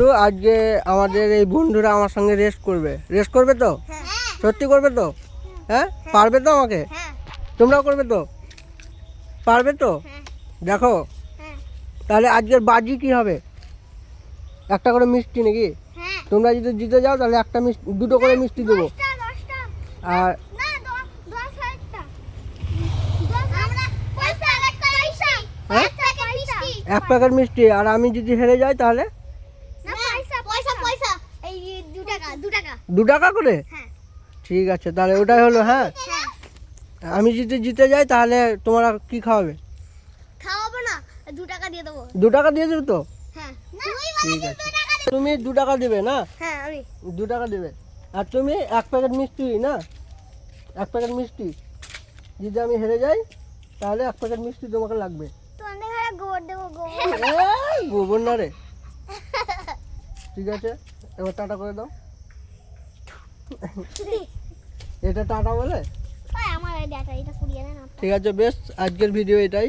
তো আজকে আমাদের এই বন্ধুরা আমার সঙ্গে রেস করবে তো? সত্যি করবে তো? হ্যাঁ, পারবে তো আমাকে? তোমরাও করবে তো? পারবে তো? দেখো তাহলে আজকের বাজি কি হবে? একটা করে মিষ্টি নাকি? তোমরা যদি জিতে যাও তাহলে একটা মিষ্টি, দুটো করে মিষ্টি দেবো। আর এক প্যাকেট মিষ্টি। আর আমি যদি হেরে যাই তাহলে 2 টাকা করে? ঠিক আছে, তাহলে ওটাই হলো। হ্যাঁ, আমি যদি জিতে যাই তাহলে তোমরা কি খাওয়াবে? খাওয়াবো না, 2 টাকা দিয়ে দেবো। 2 টাকা দিয়ে দেবে তো? হ্যাঁ, ঠিক আছে, তুমি 2 টাকা দেবে না? হ্যাঁ আমি 2 টাকা দেবে। আর তুমি 1 প্যাকেট মিষ্টি না, 1 প্যাকেট মিষ্টি। যদি আমি হেরে যাই তাহলে 1 প্যাকেট মিষ্টি তোমাকে লাগবে। তোমাদের ঘরে গোবর দেবো, গোবর না রে। ঠিক আছে, এবার টাটা করে দাও। এটা টাটা বলে? আমার ডাটা এটা পুড়িয়ে দেন। ঠিক আছে, বেশ, আজকের ভিডিও এটাই।